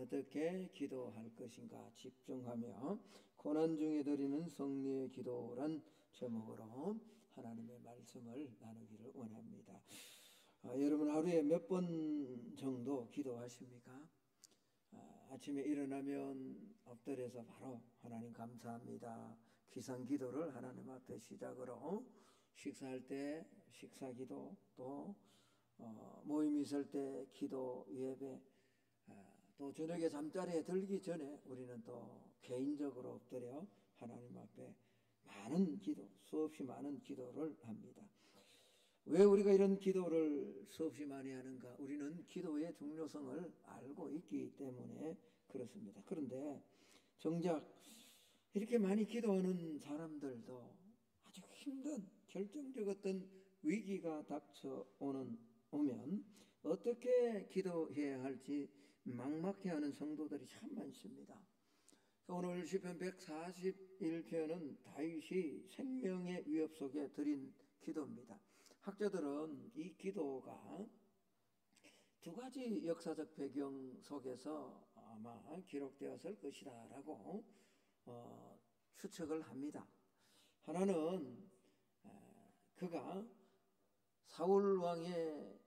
어떻게 기도할 것인가 집중하며 고난 중에 드리는 성리의 기도란 제목으로 하나님의 말씀을 나누기를 원합니다. 여러분 하루에 몇 번 정도 기도하십니까? 아침에 일어나면 엎드려서 바로 하나님 감사합니다. 기상기도를 하나님 앞에 시작으로 식사할 때 식사기도, 또 모임 있을 때 기도 예배, 또 저녁에 잠자리에 들기 전에 우리는 또 개인적으로 엎드려 하나님 앞에 많은 기도, 수없이 많은 기도를 합니다. 왜 우리가 이런 기도를 수없이 많이 하는가? 우리는 기도의 중요성을 알고 있기 때문에 그렇습니다. 그런데 정작 이렇게 많이 기도하는 사람들도 아주 힘든 결정적 어떤 위기가 오면 어떻게 기도해야 할지 막막해하는 성도들이 참 많습니다. 오늘 시편 141편은 다윗이 생명의 위협 속에 드린 기도입니다. 학자들은 이 기도가 두 가지 역사적 배경 속에서 아마 기록되었을 것이다 라고 추측을 합니다. 하나는 그가 사울 왕의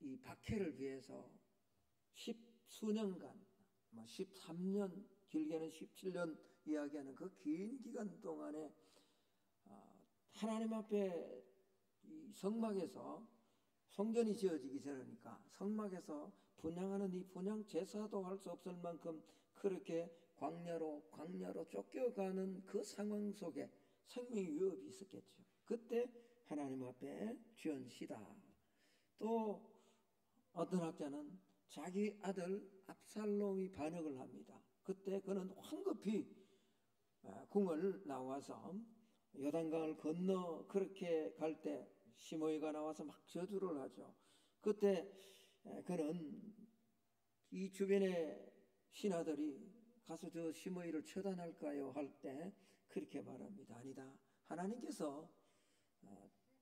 이 박해를 위해서 10수년간 13년, 길게는 17년 이야기하는 그 긴 기간 동안에 하나님 앞에 이 성막에서, 성전이 지어지기 전이니까 성막에서 분향하는 이 분향 제사도 할 수 없을 만큼 그렇게 광야로 쫓겨가는 그 상황 속에 생명의 위협이 있었겠죠. 그때 하나님 앞에 지언시다. 또 어떤 학자는 자기 아들 압살롬이 반역을 합니다. 그때 그는 황급히 궁을 나와서 요단강을 건너 그렇게 갈 때 시므이가 나와서 막 저주를 하죠. 그때 그는 이 주변의 신하들이 가서 저 시므이를 처단할까요? 할 때 그렇게 말합니다. 아니다. 하나님께서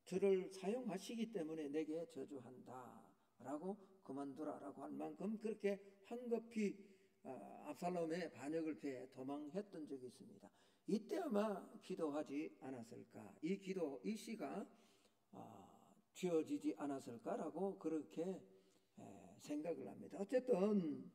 저를 사용하시기 때문에 내게 저주한다 라고 그만두라 라고 할 만큼 그렇게 황급히 압살롬의 반역을 피해 도망했던 적이 있습니다. 이때 아마 기도하지 않았을까, 이 시가 쥐어지지 않았을까라고 그렇게 생각을 합니다. 어쨌든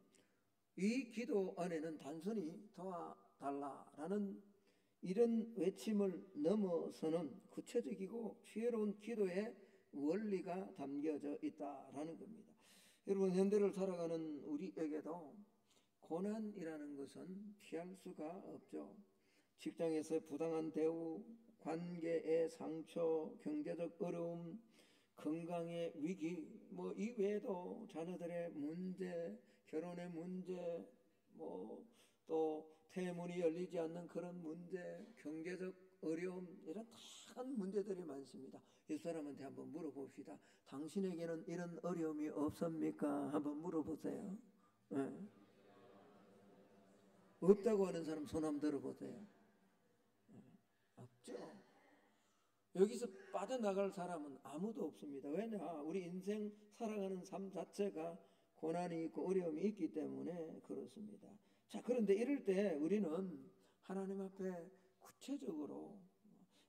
이 기도 안에는 단순히 도와달라라는 이런 외침을 넘어서는 구체적이고 지혜로운 기도의 원리가 담겨져 있다라는 겁니다. 여러분, 현대를 살아가는 우리에게도 고난이라는 것은 피할 수가 없죠. 직장에서 부당한 대우, 관계의 상처, 경제적 어려움, 건강의 위기, 이 외에도 자녀들의 문제, 결혼의 문제, 또 태문이 열리지 않는 그런 문제, 경제적 어려움, 이런 다양한 문제들이 많습니다. 이 사람한테 한번 물어봅시다. 당신에게는 이런 어려움이 없습니까? 한번 물어보세요. 네. 없다고 하는 사람 손 한번 들어보세요. 없죠. 여기서 빠져나갈 사람은 아무도 없습니다. 왜냐? 우리 인생 살아가는 삶 자체가 고난이 있고 어려움이 있기 때문에 그렇습니다. 자, 그런데 이럴 때 우리는 하나님 앞에 구체적으로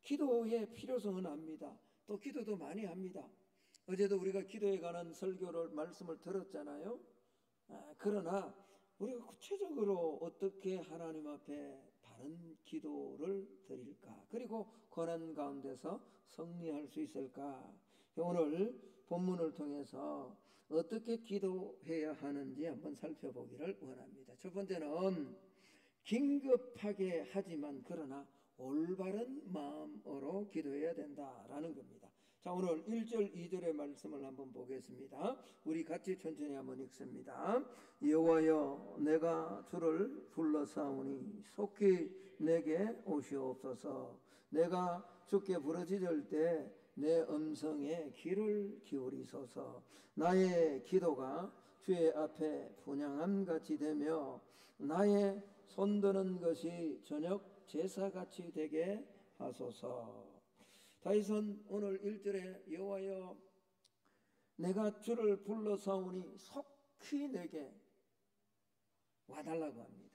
기도의 필요성은 압니다. 또 기도도 많이 합니다. 어제도 우리가 기도에 관한 말씀을 들었잖아요. 그러나 우리가 구체적으로 어떻게 하나님 앞에 바른 기도를 드릴까? 그리고 고난 가운데서 승리할 수 있을까? 오늘 본문을 통해서 어떻게 기도해야 하는지 한번 살펴보기를 원합니다. 첫 번째는 긴급하게 하지만 그러나 올바른 마음으로 기도해야 된다라는 겁니다. 자, 오늘 1절 2절의 말씀을 한번 보겠습니다. 우리 같이 천천히 한번 읽습니다. 여호와여, 내가 주를 불러사오니 속히 내게 오시옵소서. 내가 주께 부르짖을 때 내 음성에 귀를 기울이소서. 나의 기도가 주의 앞에 분향함같이 되며 나의 손드는 것이 저녁 제사같이 되게 하소서. 다윗은 오늘 1절에 여호와여, 내가 주를 불러사오니 속히 내게 와달라고 합니다.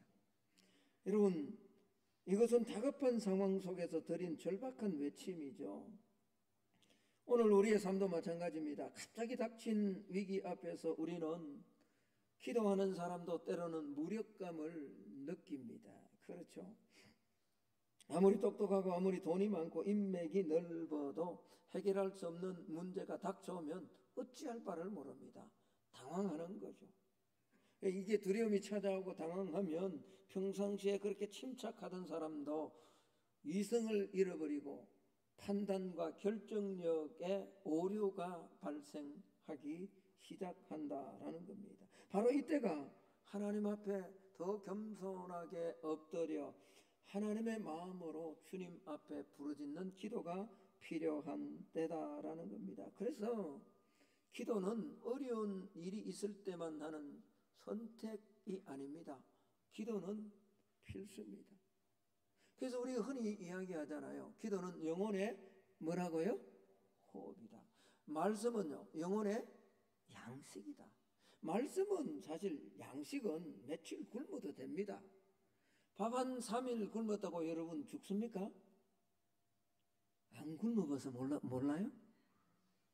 여러분, 이것은 다급한 상황 속에서 드린 절박한 외침이죠. 오늘 우리의 삶도 마찬가지입니다. 갑자기 닥친 위기 앞에서 우리는 기도하는 사람도 때로는 무력감을 느낍니다. 그렇죠? 아무리 똑똑하고 아무리 돈이 많고 인맥이 넓어도 해결할 수 없는 문제가 닥쳐오면 어찌할 바를 모릅니다. 당황하는 거죠. 이게 두려움이 찾아오고 당황하면 평상시에 그렇게 침착하던 사람도 이성을 잃어버리고 판단과 결정력에 오류가 발생하기 시작한다라는 겁니다. 바로 이때가 하나님 앞에 더 겸손하게 엎드려 하나님의 마음으로 주님 앞에 부르짖는 기도가 필요한 때다라는 겁니다. 그래서 기도는 어려운 일이 있을 때만 하는 선택이 아닙니다. 기도는 필수입니다. 그래서 우리가 흔히 이야기하잖아요. 기도는 영혼의 뭐라고요? 호흡이다. 말씀은요, 영혼의 양식이다. 말씀은 사실 양식은 며칠 굶어도 됩니다. 밥 한 3일 굶었다고 여러분 죽습니까? 안 굶어봐서 몰라요?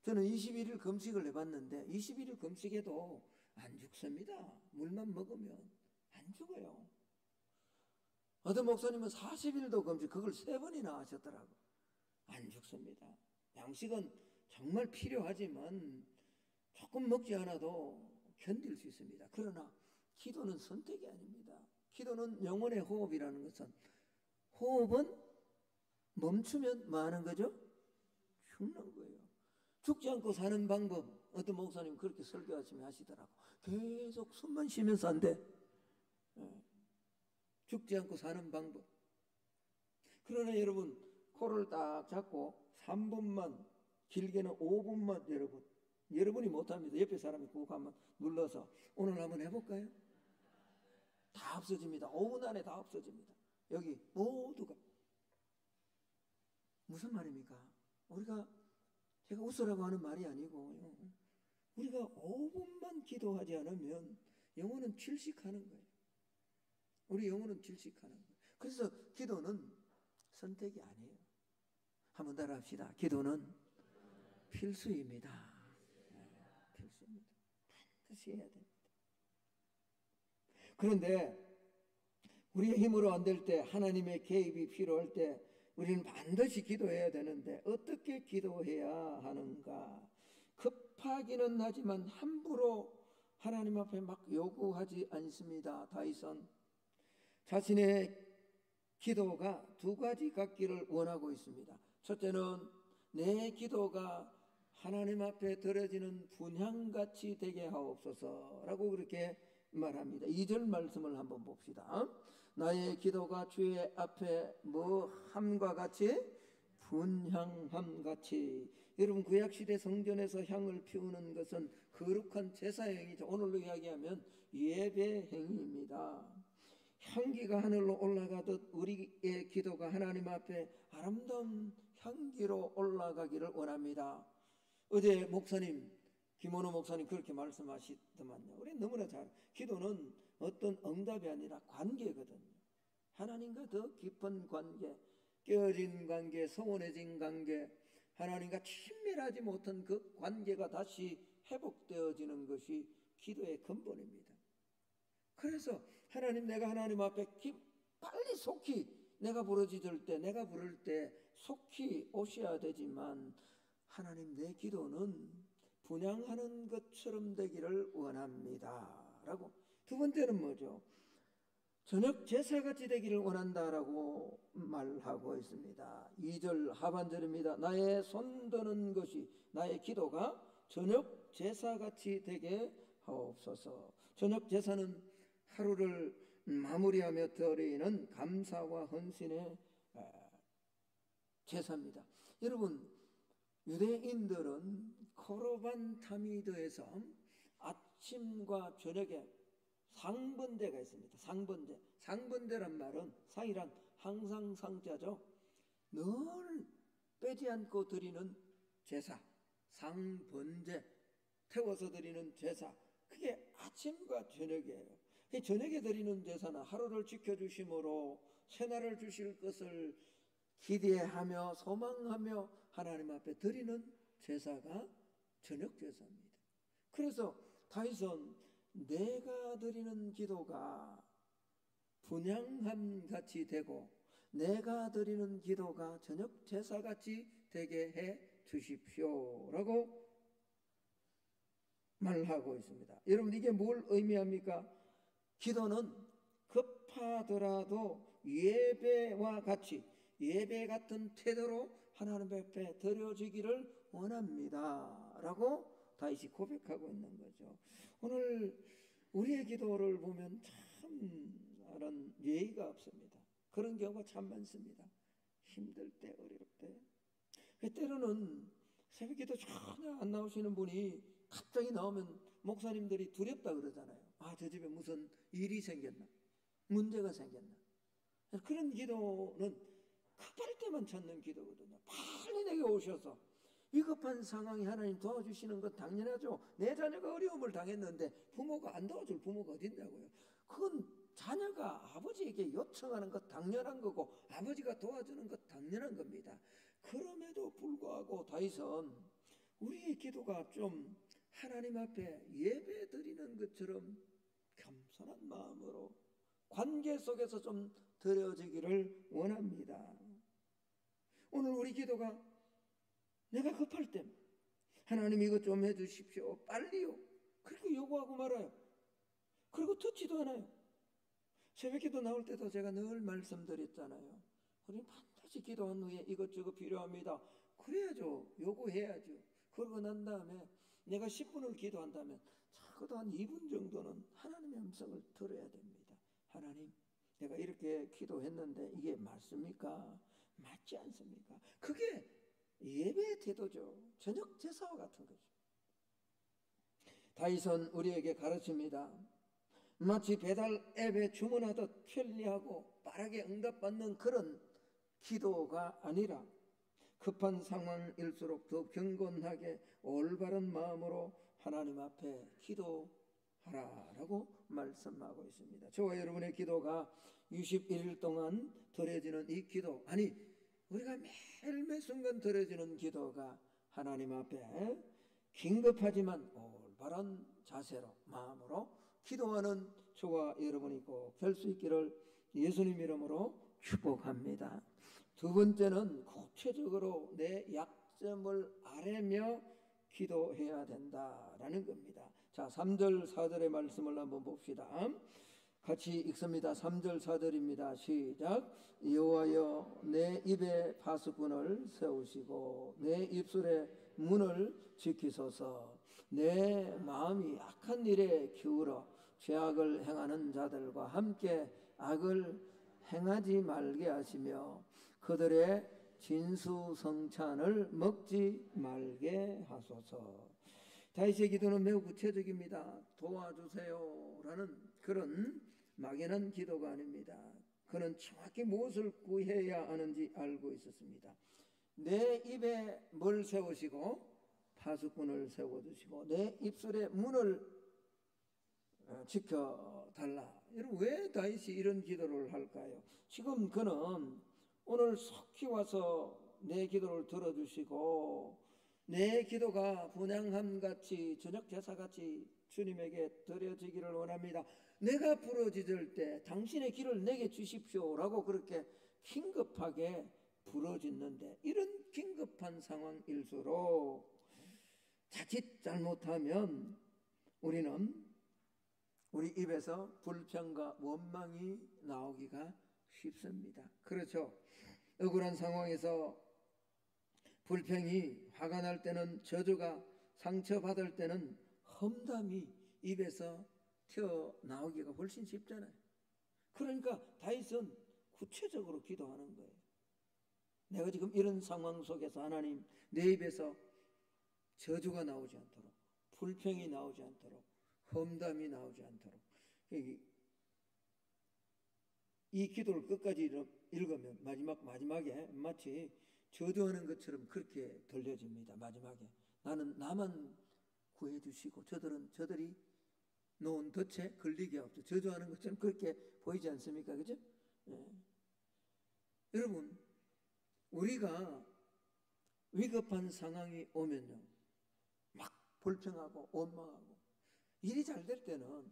저는 21일 금식을 해봤는데 21일 금식에도 안 죽습니다. 물만 먹으면 안 죽어요. 어떤 목사님은 40일도 금식, 그걸 3번이나 하셨더라고. 안 죽습니다. 양식은 정말 필요하지만 조금 먹지 않아도 견딜 수 있습니다. 그러나 기도는 선택이 아닙니다. 기도는 영혼의 호흡이라는 것은, 호흡은 멈추면 뭐 하는 거죠? 죽는 거예요. 죽지 않고 사는 방법, 어떤 목사님 그렇게 설교하시면 하시더라고. 계속 숨만 쉬면서 안 돼. 죽지 않고 사는 방법. 그러나 여러분, 코를 딱 잡고 3분만, 길게는 5분만 여러분이 못합니다. 옆에 사람이 꼭 한번 눌러서 오늘 한번 해볼까요? 다 없어집니다. 5분 안에 다 없어집니다. 여기 모두가. 무슨 말입니까? 제가 웃으라고 하는 말이 아니고, 우리가 5분만 기도하지 않으면 영혼은 질식하는 거예요. 우리 영혼은 질식하는 거예요. 그래서 기도는 선택이 아니에요. 한번 따라 합시다. 기도는 필수입니다. 필수입니다. 반드시 해야 됩니다. 그런데 우리의 힘으로 안 될 때, 하나님의 개입이 필요할 때 우리는 반드시 기도해야 되는데 어떻게 기도해야 하는가? 급하기는 하지만 함부로 하나님 앞에 막 요구하지 않습니다. 다윗은 자신의 기도가 2가지 같기를 원하고 있습니다. 첫째는 내 기도가 하나님 앞에 드려지는 분향같이 되게 하옵소서라고 그렇게 말합니다. 2절 말씀을 한번 봅시다. 나의 기도가 주의 앞에 뭐함과 같이? 분향함같이. 여러분, 구약시대 성전에서 향을 피우는 것은 거룩한 제사행위죠. 오늘로 이야기하면 예배행위입니다. 향기가 하늘로 올라가듯 우리의 기도가 하나님 앞에 아름다운 향기로 올라가기를 원합니다. 어제 목사님, 김원호 목사님 그렇게 말씀하시더만요. 우리 너무나 기도는 어떤 응답이 아니라 관계거든요. 하나님과 더 깊은 관계, 깨어진 관계, 소원해진 관계, 하나님과 친밀하지 못한 그 관계가 다시 회복되어지는 것이 기도의 근본입니다. 그래서 하나님, 내가 하나님 앞에 빨리 속히 내가 부르짖을 때, 내가 부를 때 속히 오셔야 되지만, 하나님, 내 기도는 분향하는 것처럼 되기를 원합니다 라고. 2번째는 뭐죠? 저녁 제사같이 되기를 원한다라고 말하고 있습니다. 2절 하반절입니다. 나의 손드는 것이, 나의 기도가 저녁 제사같이 되게 하옵소서. 저녁 제사는 하루를 마무리하며 드리는 감사와 헌신의 제사입니다. 여러분, 유대인들은 코르반 타미드에서 아침과 저녁에 상번제가 있습니다. 상번제란 말은, 상이란 항상 상자죠. 늘 빼지 않고 드리는 제사, 상번제, 태워서 드리는 제사, 그게 아침과 저녁이에요. 저녁에 드리는 제사는 하루를 지켜주심으로 새날을 주실 것을 기대하며 소망하며 하나님 앞에 드리는 제사가 저녁 제사입니다. 그래서 다윗은 내가 드리는 기도가 분향함 같이 되고 내가 드리는 기도가 저녁 제사 같이 되게 해 주십시오라고 말하고 있습니다. 여러분, 이게 뭘 의미합니까? 기도는 급하더라도 예배와 같이 예배 같은 태도로 하나님 앞에 드려지기를 원합니다 라고 다윗이 고백하고 있는 거죠. 오늘 우리의 기도를 보면 참 그런 예의가 없습니다. 그런 경우가 참 많습니다. 힘들 때, 어려울 때. 때로는 새벽기도 전혀 안 나오시는 분이 갑자기 나오면 목사님들이 두렵다 그러잖아요. 아, 저 집에 무슨 일이 생겼나, 문제가 생겼나. 그런 기도는 급할 때만 찾는 기도거든요. 빨리 내게 오셔서 위급한 상황이 하나님 도와주시는 건 당연하죠. 내 자녀가 어려움을 당했는데 부모가 안 도와줄 부모가 어딨냐고요. 그건 자녀가 아버지에게 요청하는 것 당연한 거고 아버지가 도와주는 것 당연한 겁니다. 그럼에도 불구하고 다윗은 우리의 기도가 좀 하나님 앞에 예배 드리는 것처럼 겸손한 마음으로 관계 속에서 좀 드려지기를 원합니다. 오늘 우리 기도가 내가 급할 때 하나님 이것 좀 해주십시오, 빨리요, 그렇게 요구하고 말아요. 그리고 듣지도 않아요. 새벽기도 나올 때도 제가 늘 말씀드렸잖아요. 우리는 반드시 기도한 후에 이것저것 필요합니다. 그래야죠. 요구해야죠. 그러고 난 다음에 내가 10분을 기도한다면 적어도 한 2분 정도는 하나님의 음성을 들어야 됩니다. 하나님, 내가 이렇게 기도했는데 이게 맞습니까? 맞지 않습니까? 그게 예배의 태도죠. 저녁 제사와 같은 거죠. 다윗은 우리에게 가르칩니다. 마치 배달 앱에 주문하듯 편리하고 빠르게 응답받는 그런 기도가 아니라 급한 상황일수록 더 경건하게 올바른 마음으로 하나님 앞에 기도하라라고 말씀하고 있습니다. 저와 여러분의 기도가 61일 동안 드려지는 이 기도, 아니 우리가 매일 매 순간 드려지는 기도가 하나님 앞에 긴급하지만 올바른 자세로 마음으로 기도하는 저와 여러분이 꼭 될 수 있기를 예수님 이름으로 축복합니다. 두 번째는 구체적으로 내 약점을 아뢰며 기도해야 된다라는 겁니다. 자, 3절 4절의 말씀을 한번 봅시다. 같이 읽습니다. 3절 4절입니다. 시작. 여호와여, 내 입에 파수꾼을 세우시고 내 입술의 문을 지키소서. 내 마음이 악한 일에 기울어 죄악을 행하는 자들과 함께 악을 행하지 말게 하시며 그들의 진수성찬을 먹지 말게 하소서. 다윗의 기도는 매우 구체적입니다. 도와주세요라는 그런 막연한 기도가 아닙니다. 그는 정확히 무엇을 구해야 하는지 알고 있었습니다. 내 입에 뭘 세우시고 파수꾼을 세워두시고 내 입술의 문을 지켜달라. 여러분, 왜 다윗이 이런 기도를 할까요? 지금 그는 오늘 속히 와서 내 기도를 들어주시고 내 기도가 분향함같이 저녁 제사같이 주님에게 드려지기를 원합니다. 내가 부르짖을 때 당신의 길을 내게 주십시오라고 그렇게 긴급하게 부르짖는데, 이런 긴급한 상황일수록 자칫 잘못하면 우리는 우리 입에서 불평과 원망이 나오기가 쉽습니다. 그렇죠? 억울한 상황에서 불평이, 화가 날 때는 저주가, 상처받을 때는 험담이 입에서 튀어나오기가 훨씬 쉽잖아요. 그러니까 다윗은 구체적으로 기도하는 거예요. 내가 지금 이런 상황 속에서 하나님, 내 입에서 저주가 나오지 않도록, 불평이 나오지 않도록, 험담이 나오지 않도록. 이 기도를 끝까지 읽으면 마지막에 마치 저주하는 것처럼 그렇게 들려집니다. 마지막에 나는 나만 구해주시고 저들이 놓은 덫에 걸리게 없어. 저주하는 것처럼 그렇게 보이지 않습니까? 그죠? 예. 여러분, 우리가 위급한 상황이 오면요, 막 불평하고 원망하고 일이 잘 될 때는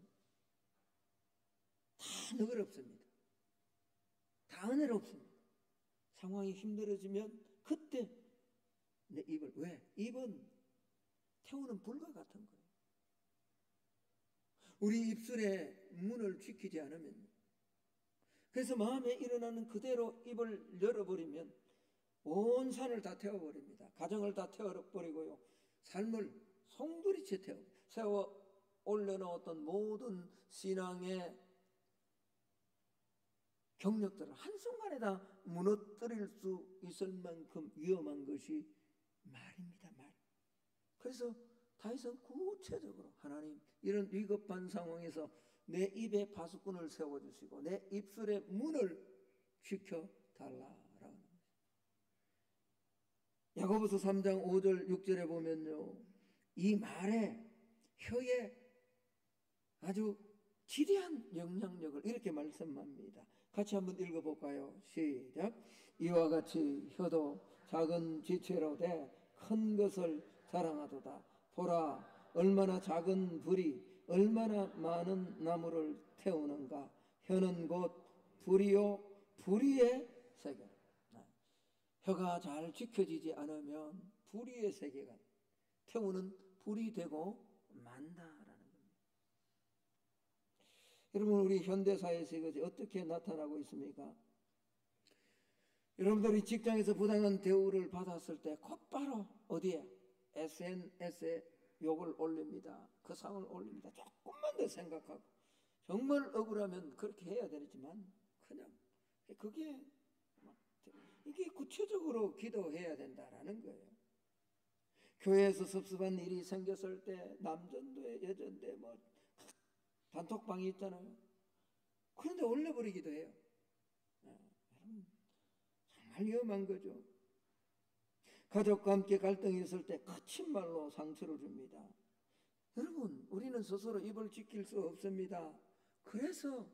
다 너그럽습니다. 다 은혜롭습니다. 상황이 힘들어지면 그때 내 입을, 왜? 입은 태우는 불과 같은 거예요. 우리 입술에 문을 지키지 않으면, 그래서 마음에 일어나는 그대로 입을 열어버리면 온 산을 다 태워버립니다. 가정을 다 태워버리고요, 삶을 송두리째 세워 올려놓았던 모든 신앙의 경력들을 한순간에 다 무너뜨릴 수 있을 만큼 위험한 것이 말입니다. 말. 그래서 다윗은 구체적으로 하나님, 이런 위급한 상황에서 내 입에 파수꾼을 세워주시고 내 입술의 문을 지켜달라라고 합니다. 야고보서 3장 5절 6절에 보면요, 이 말에, 혀에 아주 지대한 영향력을 이렇게 말씀합니다. 같이 한번 읽어볼까요? 시작. 이와 같이 혀도 작은 지체로 돼 큰 것을 자랑하도다. 보라, 얼마나 작은 불이 얼마나 많은 나무를 태우는가. 혀는 곧 불이요 불의의 세계. 혀가 잘 지켜지지 않으면 불의의 세계가 태우는 불이 되고 만다라는 겁니다. 여러분, 우리 현대사회에서 이것이 어떻게 나타나고 있습니까? 여러분들이 직장에서 부당한 대우를 받았을 때 곧바로 어디에? SNS에 욕을 올립니다. 그 상을 올립니다. 조금만 더 생각하고 정말 억울하면 그렇게 해야 되지만 그냥 그게 이게 구체적으로 기도해야 된다라는 거예요. 교회에서 섭섭한 일이 생겼을 때 남전도에 여전도에 뭐 단톡방이 있잖아요. 그런데 올려버리기도 해요. 정말 위험한 거죠. 가족과 함께 갈등이 있을 때 거친 말로 상처를 줍니다. 여러분, 우리는 스스로 입을 지킬 수 없습니다. 그래서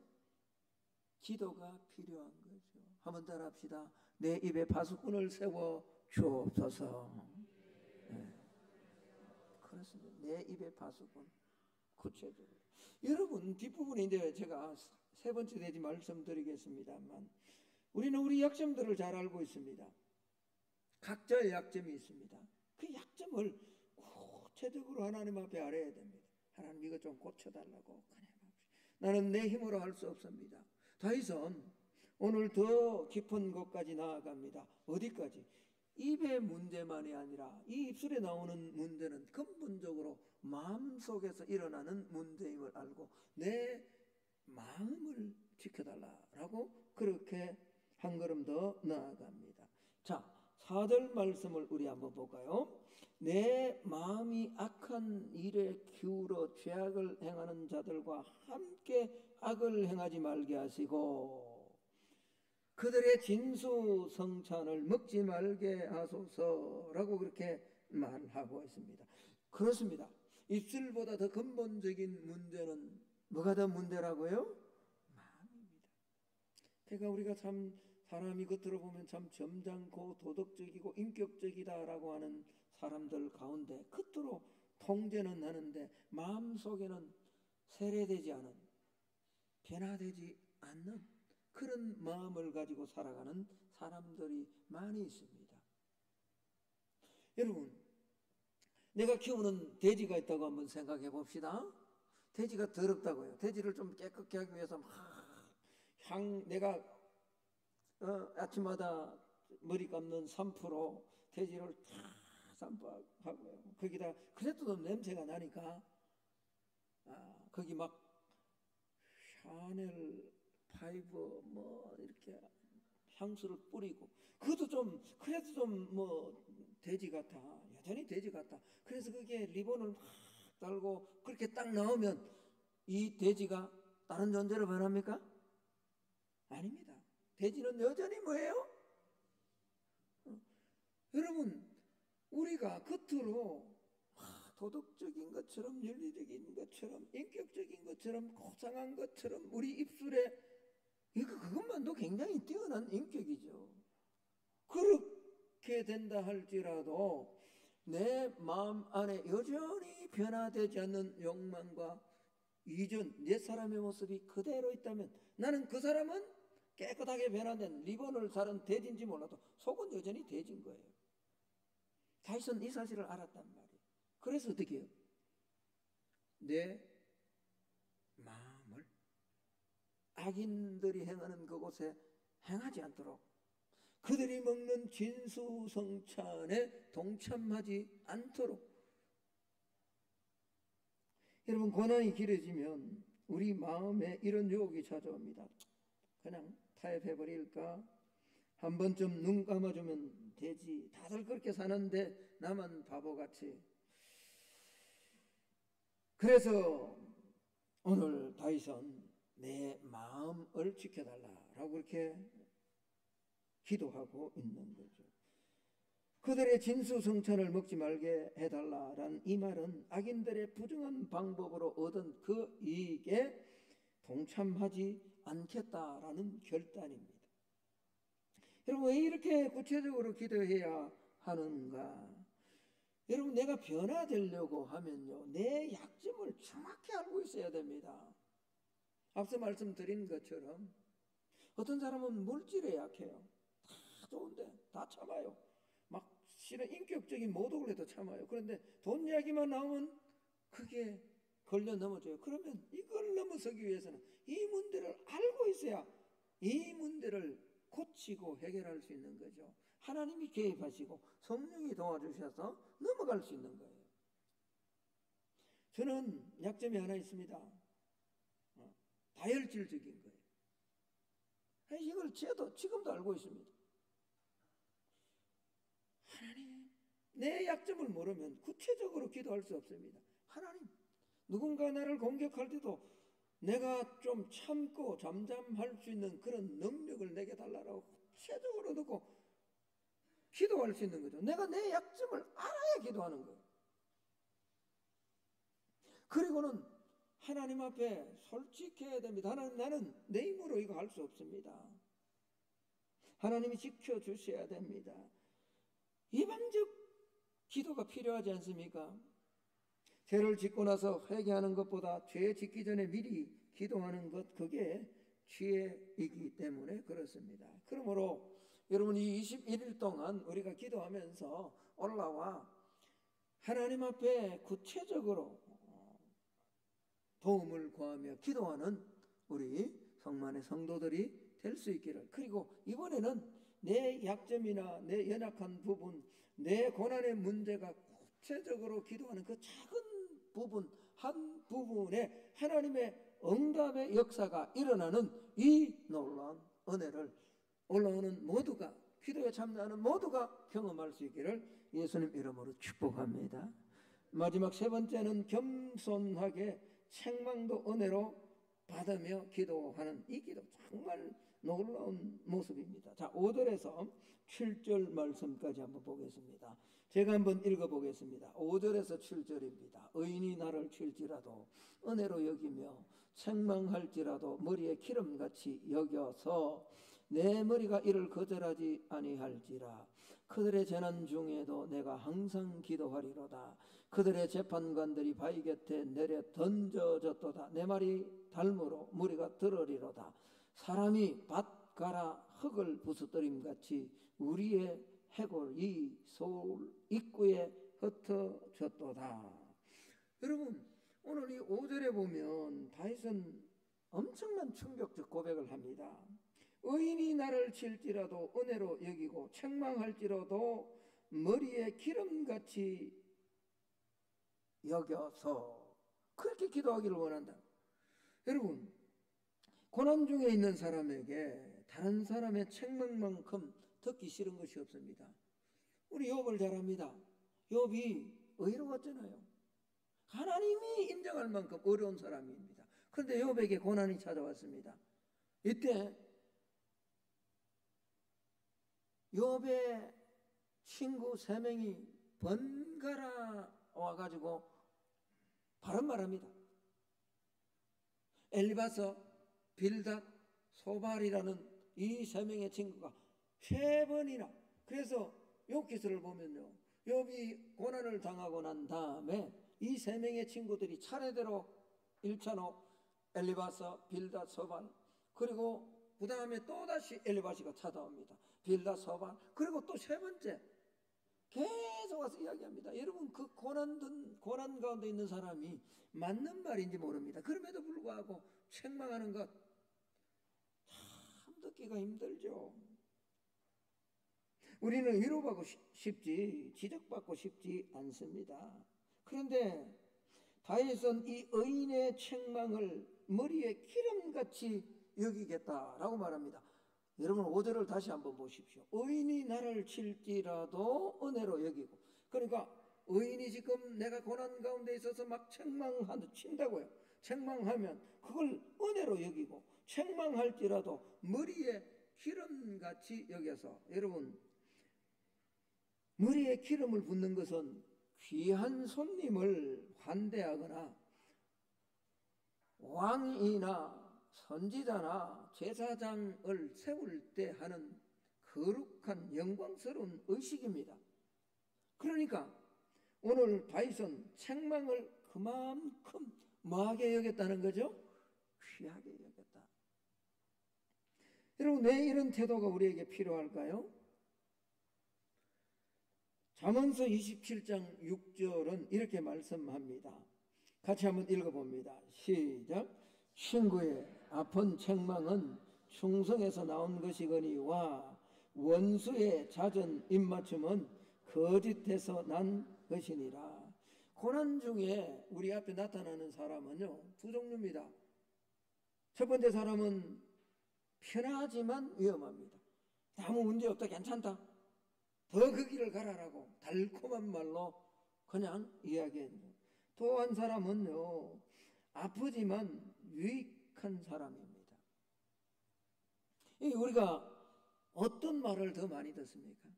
기도가 필요한 거죠. 한번 따라합시다. 내 입에 파수꾼을 세워 주옵소서. 네. 그렇습니다. 내 입에 파수꾼. 구체적으로. 여러분, 뒷부분에 이제 제가 세 번째 되지 말씀드리겠습니다만, 우리는 우리 약점들을 잘 알고 있습니다. 각자의 약점이 있습니다. 그 약점을 구체적으로 하나님 앞에 알아야 됩니다. 하나님, 이거 좀 고쳐달라고. 나는 내 힘으로 할 수 없습니다. 다윗은 오늘 더 깊은 곳까지 나아갑니다. 어디까지? 입의 문제만이 아니라 이 입술에 나오는 문제는 근본적으로 마음속에서 일어나는 문제임을 알고 내 마음을 지켜달라라고 그렇게 한 걸음 더 나아갑니다. 자, 4절 말씀을 우리 한번 볼까요? 내 마음이 악한 일에 기울어 죄악을 행하는 자들과 함께 악을 행하지 말게 하시고 그들의 진수성찬을 먹지 말게 하소서라고 그렇게 말하고 있습니다. 그렇습니다. 입술보다 더 근본적인 문제는 뭐가 더 문제라고요? 마음입니다. 그러니까 우리가 참 사람이 겉으로 보면 참 점잖고 도덕적이고 인격적이다라고 하는 사람들 가운데 겉으로 통제는 하는데 마음속에는 세례되지 않은, 변화되지 않는 그런 마음을 가지고 살아가는 사람들이 많이 있습니다. 여러분, 내가 키우는 돼지가 있다고 한번 생각해 봅시다. 돼지가 더럽다고요. 돼지를 좀 깨끗게 하기 위해서 내가 아침마다 머리 감는 샴푸로 돼지를 다 샴푸하고요. 거기다 그래도 냄새가 나니까 거기 막 샤넬 파이브 뭐 이렇게 향수를 뿌리고 그것도 좀 그래도 좀 뭐 돼지 같아. 여전히 돼지 같아. 그래서 그게 리본을 막 달고 그렇게 딱 나오면 이 돼지가 다른 존재로 변합니까? 아닙니다. 돼지는 여전히 뭐예요? 여러분, 우리가 겉으로 도덕적인 것처럼, 윤리적인 것처럼, 인격적인 것처럼, 고상한 것처럼 우리 입술에 그것만도 굉장히 뛰어난 인격이죠. 그렇게 된다 할지라도 내 마음 안에 여전히 변화되지 않는 욕망과 이전 옛사람의 모습이 그대로 있다면, 나는 그 사람은 깨끗하게 변화된 리본을 사른 돼지인지 몰라도 속은 여전히 돼지인 거예요. 다윗은 이 사실을 알았단 말이에요. 그래서 어떻게 해요? 내 마음을 악인들이 행하는 그곳에 행하지 않도록, 그들이 먹는 진수성찬에 동참하지 않도록. 여러분, 고난이 길어지면 우리 마음에 이런 유혹이 찾아옵니다. 그냥 타협해버릴까? 한 번쯤 눈 감아주면 되지. 다들 그렇게 사는데 나만 바보같이. 그래서 오늘 다윗은 내 마음을 지켜달라라고 그렇게 기도하고 있는 거죠. 그들의 진수성찬을 먹지 말게 해달라라는 이 말은 악인들의 부정한 방법으로 얻은 그 이익에 동참하지 않겠다라는 결단입니다. 여러분, 왜 이렇게 구체적으로 기도해야 하는가? 여러분, 내가 변화되려고 하면요, 내 약점을 정확히 알고 있어야 됩니다. 앞서 말씀드린 것처럼 어떤 사람은 물질에 약해요. 다 좋은데 다 참아요. 막 실은 인격적인 모독을 해도 참아요. 그런데 돈 이야기만 나오면 그게 걸려 넘어져요. 그러면 이걸 넘어서기 위해서는 이 문제를 알고 있어야 이 문제를 고치고 해결할 수 있는 거죠. 하나님이 개입하시고 성령이 도와주셔서 넘어갈 수 있는 거예요. 저는 약점이 하나 있습니다. 다혈질적인 거예요. 이걸 저도 지금도 알고 있습니다. 하나님, 내 약점을 모르면 구체적으로 기도할 수 없습니다. 하나님, 누군가 나를 공격할 때도 내가 좀 참고 잠잠할 수 있는 그런 능력을 내게 달라고 구체적으로 놓고 기도할 수 있는 거죠. 내가 내 약점을 알아야 기도하는 거예요. 그리고는 하나님 앞에 솔직해야 됩니다. 하나님, 나는 내 힘으로 이거 할 수 없습니다. 하나님이 지켜주셔야 됩니다. 이방적 기도가 필요하지 않습니까? 죄를 짓고 나서 회개하는 것보다 죄 짓기 전에 미리 기도하는 것, 그게 지혜이기 때문에 그렇습니다. 그러므로 여러분, 이 21일 동안 우리가 기도하면서 올라와 하나님 앞에 구체적으로 도움을 구하며 기도하는 우리 성만의 성도들이 될 수 있기를. 그리고 이번에는 내 약점이나 내 연약한 부분, 내 고난의 문제가 구체적으로 기도하는 그 작은 부분, 한 부분에 하나님의 응답의 역사가 일어나는 이 놀라운 은혜를 올라오는 모두가, 기도에 참여하는 모두가 경험할 수 있기를 예수님 이름으로 축복합니다. 마지막 세 번째는 겸손하게 책망도 은혜로 받으며 기도하는 이 기도, 정말 놀라운 모습입니다. 자, 5절에서 7절 말씀까지 한번 보겠습니다. 제가 한번 읽어보겠습니다. 5절에서 7절입니다. 의인이 나를 칠지라도 은혜로 여기며 책망할지라도 머리에 기름같이 여겨서 내 머리가 이를 거절하지 아니할지라. 그들의 재난 중에도 내가 항상 기도하리로다. 그들의 재판관들이 바위 곁에 내려 던져졌도다. 내 말이 닮으로 무리가 들으리로다. 사람이 밭 갈아 흙을 부스뜨림같이 우리의 해골이 서울 입구에 흩어졌도다. 여러분, 오늘 이 5절에 보면 다윗은 엄청난 충격적 고백을 합니다. 의인이 나를 칠지라도 은혜로 여기고 책망할지라도 머리에 기름같이 여겨서, 그렇게 기도하기를 원한다. 여러분, 고난 중에 있는 사람에게 다른 사람의 책망만큼 듣기 싫은 것이 없습니다. 우리 욥을 잘 압니다. 욥이 의로웠잖아요. 하나님이 인정할 만큼 어려운 사람입니다. 그런데 욥에게 고난이 찾아왔습니다. 이때 욥의 친구 3명이 번갈아 와가지고 바른 말합니다. 엘리바서, 빌닷, 소발이라는 이 세 명의 친구가 세 번이나, 그래서 욥기서를 보면요, 욥이 고난을 당하고 난 다음에 이 세 명의 친구들이 차례대로 1차로 엘리바서, 빌닷, 소발, 그리고 그 다음에 또다시 엘리바시가 찾아옵니다. 빌닷, 소발, 그리고 또 세 번째 계속 와서 이야기합니다. 여러분, 그 고난 가운데 있는 사람이 맞는 말인지 모릅니다. 그럼에도 불구하고 책망하는 것 참 듣기가 힘들죠. 우리는 위로받고 싶지 지적받고 싶지 않습니다. 그런데 다윗은 이 의인의 책망을 머리에 기름같이 여기겠다라고 말합니다. 여러분 5절을 다시 한번 보십시오. 의인이 나를 칠지라도 은혜로 여기고, 그러니까 의인이 지금 내가 고난 가운데 있어서 막 친다고요. 책망하면 그걸 은혜로 여기고, 책망할지라도 머리에 기름같이 여겨서, 여러분 머리에 기름을 붓는 것은 귀한 손님을 환대하거나 왕이나 선지자나 제사장을 세울 때 하는 거룩한 영광스러운 의식입니다. 그러니까 오늘 다윗은 책망을 그만큼 뭐하게 여겼다는 거죠? 귀하게 여겼다. 여러분, 왜 이런 태도가 우리에게 필요할까요? 잠언서 27장 6절은 이렇게 말씀합니다. 같이 한번 읽어봅니다. 시작. 친구의 아픈 책망은 충성에서 나온 것이거니와 원수의 잦은 입맞춤은 거짓에서 난 것이니라. 고난 중에 우리 앞에 나타나는 사람은요, 두 종류입니다. 첫 번째 사람은 편하지만 위험합니다. 아무 문제 없다, 괜찮다, 더 그 길을 가라라고 달콤한 말로 그냥 이야기합니다. 또 한 사람은요, 아프지만 유익한 사람입니다. 우리가 어떤 말을 더 많이 듣습니까?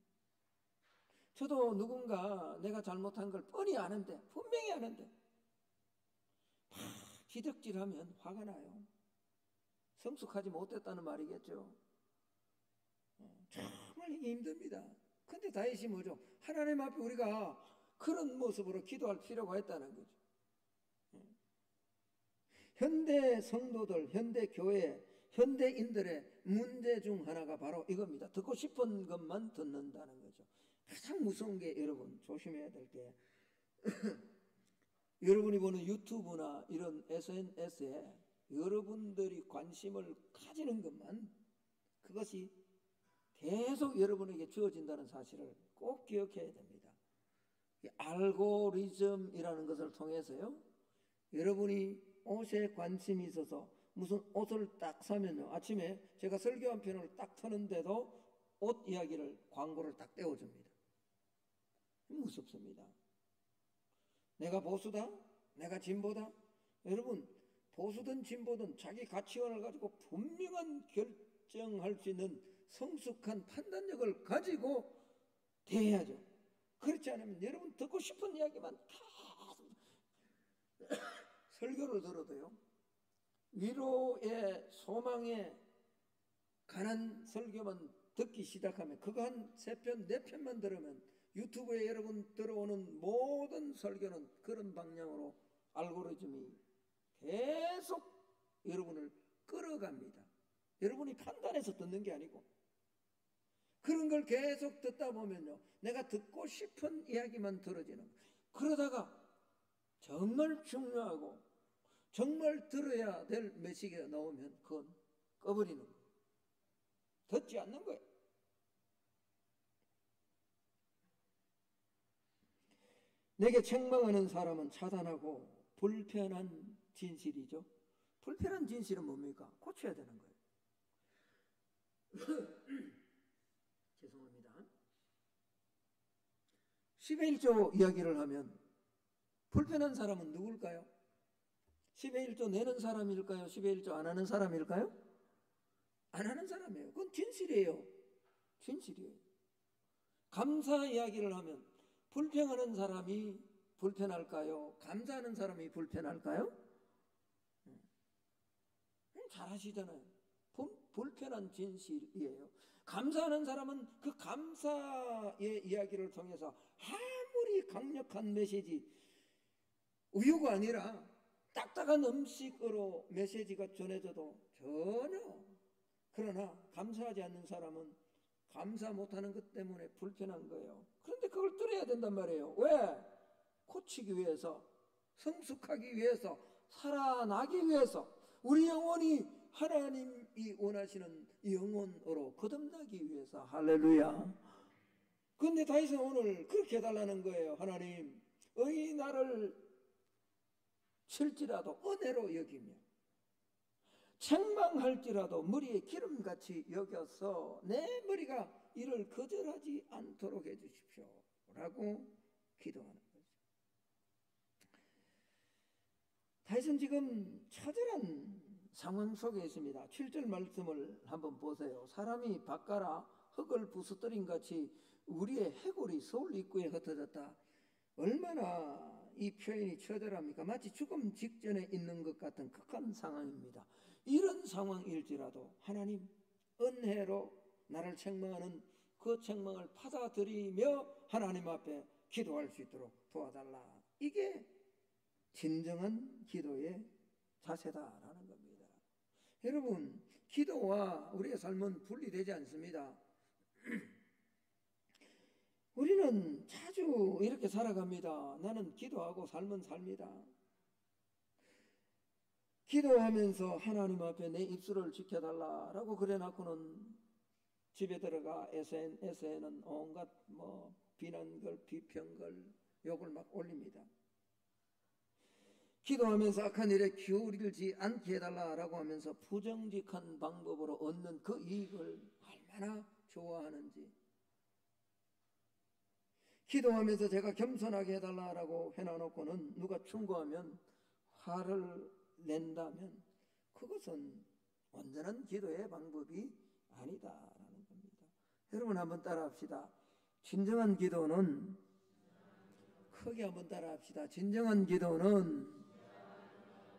저도 누군가 내가 잘못한 걸 뻔히 아는데, 분명히 아는데 막 지적질하면 화가 나요. 성숙하지 못했다는 말이겠죠. 정말 이게 힘듭니다. 근데 다윗이 뭐죠? 하나님 앞에 우리가 그런 모습으로 기도할 필요가 있다는 거죠. 현대 성도들, 현대 교회, 현대인들의 문제 중 하나가 바로 이겁니다. 듣고 싶은 것만 듣는다는 거죠. 가장 무서운 게, 여러분 조심해야 될 게 여러분이 보는 유튜브나 이런 SNS에 여러분들이 관심을 가지는 것만, 그것이 계속 여러분에게 주어진다는 사실을 꼭 기억해야 됩니다. 알고리즘이라는 것을 통해서요, 여러분이 옷에 관심이 있어서 무슨 옷을 딱 사면요, 아침에 제가 설교 한 편을 딱 트는데도 옷 이야기를, 광고를 딱 떼어줍니다. 무섭습니다. 내가 보수다? 내가 진보다? 여러분, 보수든 진보든 자기 가치관을 가지고 분명한 결정할 수 있는 성숙한 판단력을 가지고 대해야죠. 그렇지 않으면 여러분 듣고 싶은 이야기만 다 설교를 들어도요, 위로의 소망에 관한 설교만 듣기 시작하면, 그거 한 3편 4편만 들으면 유튜브에 여러분 들어오는 모든 설교는 그런 방향으로 알고리즘이 계속 여러분을 끌어갑니다. 여러분이 판단해서 듣는 게 아니고, 그런 걸 계속 듣다 보면요, 내가 듣고 싶은 이야기만 들어지는 거예요. 그러다가 정말 중요하고 정말 들어야 될 메시지가 나오면 그건 꺼버리는 거예요. 듣지 않는 거예요. 내게 책망하는 사람은 차단하고 불편한 진실이죠. 불편한 진실은 뭡니까? 고쳐야 되는 거예요. 죄송합니다. 10의 1조 이야기를 하면 불편한 사람은 누굴까요? 10의 1조 내는 사람일까요? 10의 1조 안 하는 사람일까요? 안 하는 사람이에요. 그건 진실이에요. 진실이에요. 감사 이야기를 하면 불평하는 사람이 불편할까요? 감사하는 사람이 불편할까요? 잘하시잖아요. 불편한 진실이에요. 감사하는 사람은 그 감사의 이야기를 통해서 아무리 강력한 메시지, 우유가 아니라 딱딱한 음식으로 메시지가 전해져도 전혀, 그러나 감사하지 않는 사람은 감사 못하는 것 때문에 불편한 거예요. 그런데 그걸 뚫어야 된단 말이에요. 왜? 고치기 위해서, 성숙하기 위해서, 살아나기 위해서, 우리 영혼이 하나님이 원하시는 영혼으로 거듭나기 위해서. 할렐루야. 그런데 다윗은 오늘 그렇게 해달라는 거예요. 하나님, 의 나를 칠지라도 은혜로 여기며 책망할지라도 머리에 기름같이 여겨서 내 머리가 이를 거절하지 않도록 해주십시오 라고 기도하는 거죠. 다윗은 지금 처절한 상황 속에 있습니다. 7절 말씀을 한번 보세요. 사람이 밭가라 흙을 부스터린 같이 우리의 해골이 서울 입구에 흩어졌다. 얼마나 이 표현이 처절합니까? 마치 죽음 직전에 있는 것 같은 극한 상황입니다. 이런 상황일지라도 하나님 은혜로 나를 책망하는 그 책망을 받아들이며 하나님 앞에 기도할 수 있도록 도와달라. 이게 진정한 기도의 자세다라는 겁니다. 여러분, 기도와 우리의 삶은 분리되지 않습니다. 우리는 자주 이렇게 살아갑니다. 나는 기도하고 삶은 삶이다. 기도하면서 하나님 앞에 내 입술을 지켜달라라고 그래놓고는 집에 들어가 SNS에는 온갖 비난글, 비평글, 욕을 막 올립니다. 기도하면서 악한 일에 기울이지 않게 해달라라고 하면서 부정직한 방법으로 얻는 그 이익을 얼마나 좋아하는지, 기도하면서 제가 겸손하게 해달라라고 해놔놓고는 누가 충고하면 화를 낸다면 그것은 온전한 기도의 방법이 아니다라는 겁니다. 여러분 한번 따라합시다. 진정한 기도는, 크게 한번 따라합시다. 진정한 기도는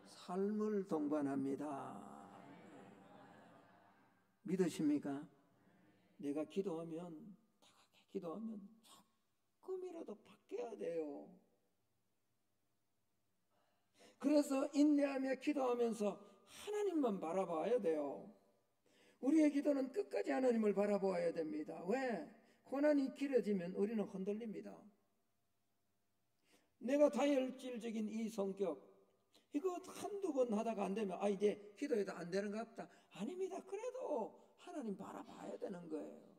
삶을 동반합니다. 믿으십니까? 내가 기도하면, 다하게 기도하면 조금이라도 바뀌어야 돼요. 그래서 인내하며 기도하면서 하나님만 바라봐야 돼요. 우리의 기도는 끝까지 하나님을 바라보아야 됩니다. 왜? 고난이 길어지면 우리는 흔들립니다. 내가 다혈질적인 이 성격, 이거 한두 번 하다가 안 되면 이제 기도해도 안 되는가 보다. 아닙니다. 그래도 하나님 바라봐야 되는 거예요.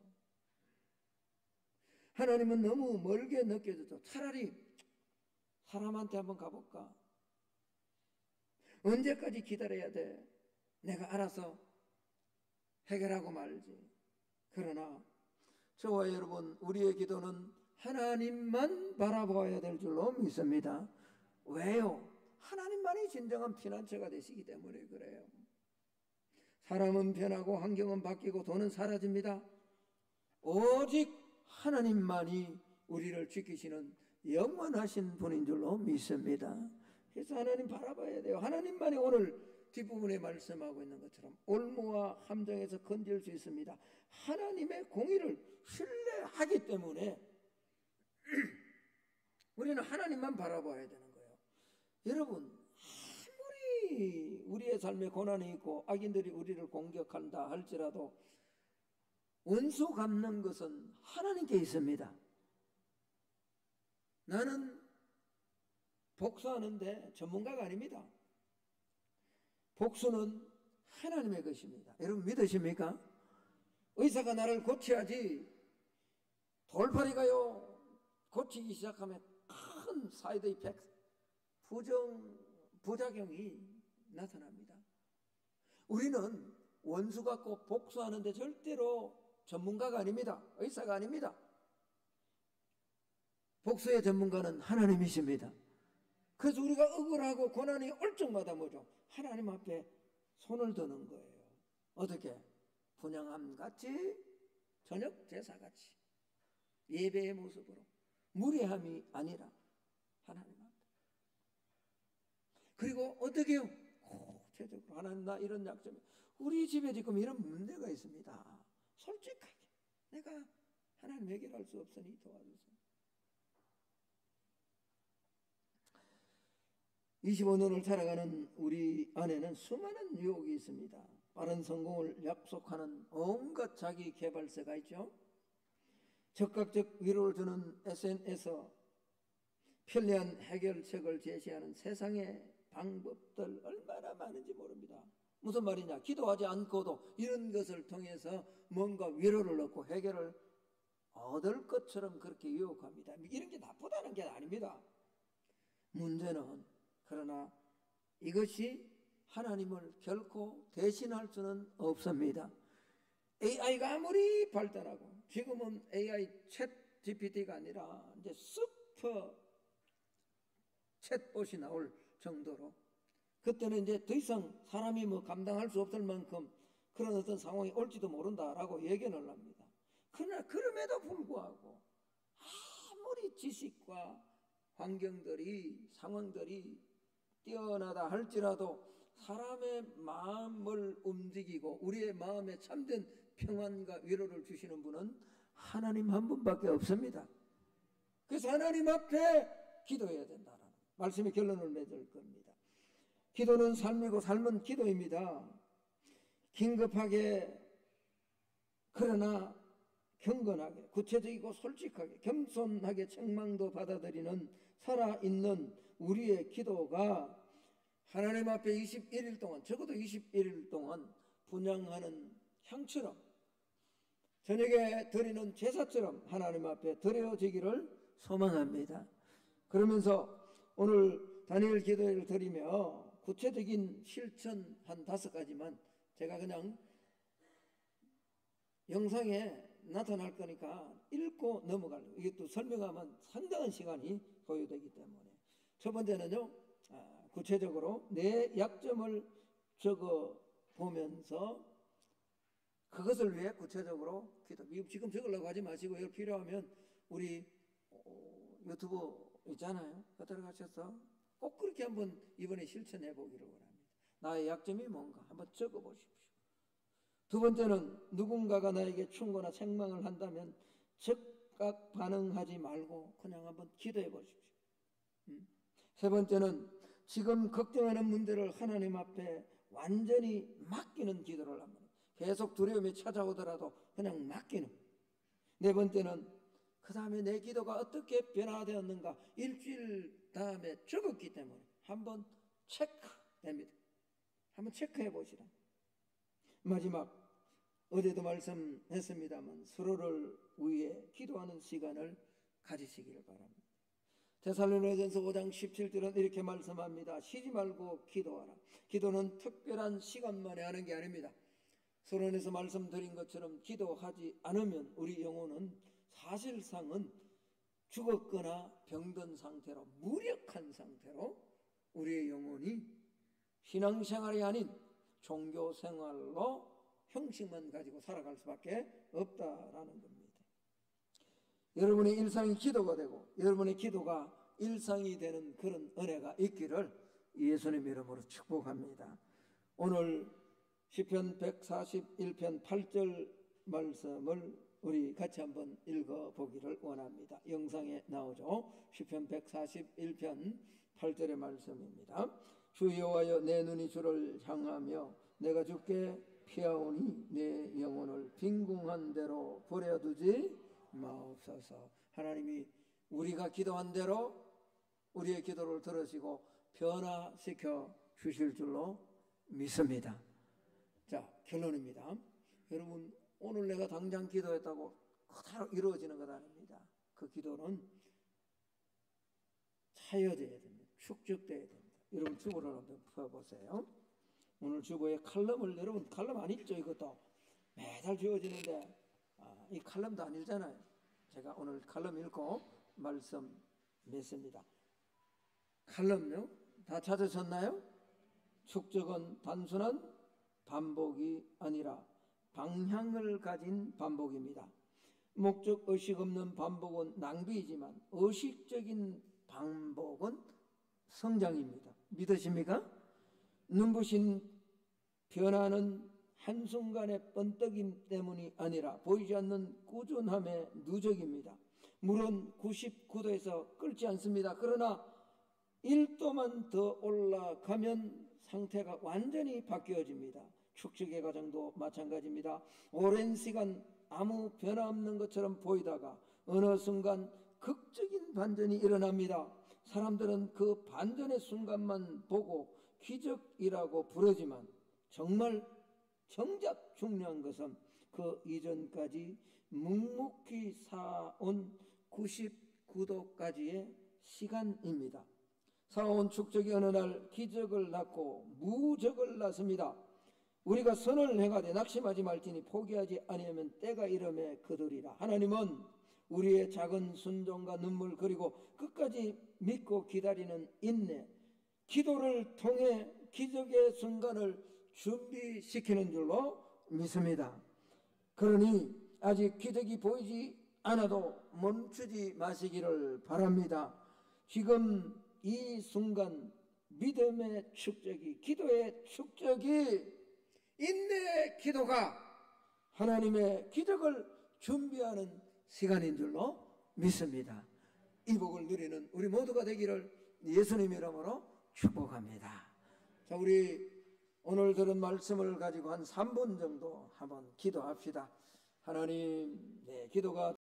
하나님은 너무 멀게 느껴져도 차라리 사람한테 한번 가볼까? 언제까지 기다려야 돼? 내가 알아서 해결하고 말지. 그러나 저와 여러분, 우리의 기도는 하나님만 바라보아야 될 줄로 믿습니다. 왜요? 하나님만이 진정한 피난처가 되시기 때문에 그래요. 사람은 변하고 환경은 바뀌고 돈은 사라집니다. 오직 하나님만이 우리를 지키시는 영원하신 분인 줄로 믿습니다. 그래서 하나님 바라봐야 돼요. 하나님만이 오늘 뒷부분에 말씀하고 있는 것처럼 올무와 함정에서 건질 수 있습니다. 하나님의 공의를 신뢰하기 때문에 우리는 하나님만 바라봐야 되는 거예요. 여러분, 아무리 우리의 삶에 고난이 있고 악인들이 우리를 공격한다 할지라도 원수 갚는 것은 하나님께 있습니다. 나는 복수하는데 전문가가 아닙니다. 복수는 하나님의 것입니다. 여러분 믿으십니까? 의사가 나를 고쳐야지 돌팔이가요 고치기 시작하면 큰 사이드 이펙트, 부작용이 나타납니다. 우리는 원수 갖고 복수하는데 절대로 전문가가 아닙니다. 의사가 아닙니다. 복수의 전문가는 하나님이십니다. 그래서 우리가 억울하고 고난이 올 적마다 뭐죠? 하나님 앞에 손을 드는 거예요. 어떻게? 분향함같이, 저녁 제사같이, 예배의 모습으로, 무례함이 아니라 하나님 그리고 어떻게 해요? 구체적으로 하나님 나 이런 약점이 우리 집에 지금 이런 문제가 있습니다. 솔직하게 내가 하나님 해결할 수 없으니 도와주세요. 25년을 살아가는 우리 안에는 수많은 유혹이 있습니다. 빠른 성공을 약속하는 온갖 자기 개발서가 있죠. 적극적 위로를 주는 SNS, 편리한 해결책을 제시하는 세상의 방법들 얼마나 많은지 모릅니다. 무슨 말이냐? 기도하지 않고도 이런 것을 통해서 뭔가 위로를 얻고 해결을 얻을 것처럼 그렇게 유혹합니다. 이런 게 나쁘다는 게 아닙니다. 문제는 그러나 이것이 하나님을 결코 대신할 수는 없습니다. AI가 아무리 발달하고 지금은 AI 챗 GPT가 아니라 이제 슈퍼 챗봇이 나올 정도로 그때는 이제 더 이상 사람이 뭐 감당할 수 없을 만큼 그런 어떤 상황이 올지도 모른다라고 예견을 합니다. 그러나 그럼에도 불구하고 아무리 지식과 환경들이 상황들이 뛰어나다 할지라도 사람의 마음을 움직이고 우리의 마음에 참된 평안과 위로를 주시는 분은 하나님 한 분밖에 없습니다. 그래서 하나님 앞에 기도해야 된다는 말씀의 결론을 맺을 겁니다. 기도는 삶이고 삶은 기도입니다. 긴급하게 그러나 경건하게 구체적이고 솔직하게 겸손하게 책망도 받아들이는 살아있는 우리의 기도가 하나님 앞에 21일 동안 적어도 21일 동안 분향하는 향처럼 저녁에 드리는 제사처럼 하나님 앞에 드려지기를 소망합니다. 그러면서 오늘 다니엘 기도를 드리며 구체적인 실천 한 5가지만 제가 그냥 영상에 나타날 거니까 읽고 넘어가려고. 이게 또 설명하면 상당한 시간이 소요되기 때문에 첫 번째는요, 구체적으로 내 약점을 적어 보면서 그것을 위해 구체적으로 기도. 지금 적으려고 하지 마시고 이거 필요하면 우리 유튜브 있잖아요. 들어가셔서 꼭 그렇게 한번 이번에 실천해 보기를 원합니다. 나의 약점이 뭔가 한번 적어 보십시오. 두 번째는 누군가가 나에게 충고나 책망을 한다면 즉각 반응하지 말고 그냥 한번 기도해 보십시오. 세 번째는 지금 걱정하는 문제를 하나님 앞에 완전히 맡기는 기도를 합니다. 계속 두려움이 찾아오더라도 그냥 맡기는. 네 번째는 그 다음에 내 기도가 어떻게 변화되었는가 일주일 다음에 적었기 때문에 한번 체크됩니다. 한번 체크해 보시라. 마지막 어제도 말씀했습니다만 서로를 위해 기도하는 시간을 가지시기를 바랍니다. 데살로니가전서 5장 17절은 이렇게 말씀합니다. 쉬지 말고 기도하라. 기도는 특별한 시간만에 하는 게 아닙니다. 서론에서 말씀드린 것처럼 기도하지 않으면 우리 영혼은 사실상은 죽었거나 병든 상태로 무력한 상태로 우리의 영혼이 신앙생활이 아닌 종교생활로 형식만 가지고 살아갈 수밖에 없다라는 겁니다. 여러분의 일상이 기도가 되고 여러분의 기도가 일상이 되는 그런 은혜가 있기를 예수님 이름으로 축복합니다. 오늘 시편 141편 8절 말씀을 우리 같이 한번 읽어보기를 원합니다. 영상에 나오죠. 시편 141편 8절의 말씀입니다. 주 여호와여 내 눈이 주를 향하며 내가 주께 피하오니 내 영혼을 빈궁한 대로 버려두지 마옵소서. 하나님이 우리가 기도한 대로 우리의 기도를 들으시고 변화시켜 주실 줄로 믿습니다. 자, 결론입니다. 여러분 오늘 내가 당장 기도했다고 그대로 이루어지는 것 아닙니다. 그 기도는 차여져야 됩니다. 축적돼야 됩니다. 여러분 주보를 한번 펴보세요. 오늘 주보에 칼럼을 여러분 칼럼 안 읽죠? 이것도 매달 주어지는데 이 칼럼도 안 읽잖아요. 제가 오늘 칼럼 읽고 말씀 맺습니다. 칼럼요? 다 찾으셨나요? 축적은 단순한 반복이 아니라 방향을 가진 반복입니다. 목적 의식 없는 반복은 낭비이지만 의식적인 반복은 성장입니다. 믿으십니까? 눈부신 변화는 한순간의 번뜩임 때문이 아니라 보이지 않는 꾸준함의 누적입니다. 물은 99도에서 끓지 않습니다. 그러나 1도만 더 올라가면 상태가 완전히 바뀌어집니다. 축적의 과정도 마찬가지입니다. 오랜 시간 아무 변화 없는 것처럼 보이다가 어느 순간 극적인 반전이 일어납니다. 사람들은 그 반전의 순간만 보고 기적이라고 부르지만 정작 중요한 것은 그 이전까지 묵묵히 쌓아온 99도까지의 시간입니다. 쌓아온 축적이 어느 날 기적을 낳고 무적을 낳습니다. 우리가 선을 행하되 낙심하지 말지니 포기하지 아니하면 때가 이름에 거두리라. 하나님은 우리의 작은 순종과 눈물 그리고 끝까지 믿고 기다리는 인내, 기도를 통해 기적의 순간을 준비시키는 줄로 믿습니다. 그러니 아직 기적이 보이지 않아도 멈추지 마시기를 바랍니다. 지금 이 순간 믿음의 축적이, 기도의 축적이, 인내의 기도가 하나님의 기적을 준비하는 시간인 줄로 믿습니다. 이 복을 누리는 우리 모두가 되기를 예수님 이름으로 축복합니다. 자, 우리 오늘 들은 말씀을 가지고 한 3분 정도 한번 기도합시다. 하나님, 내 기도가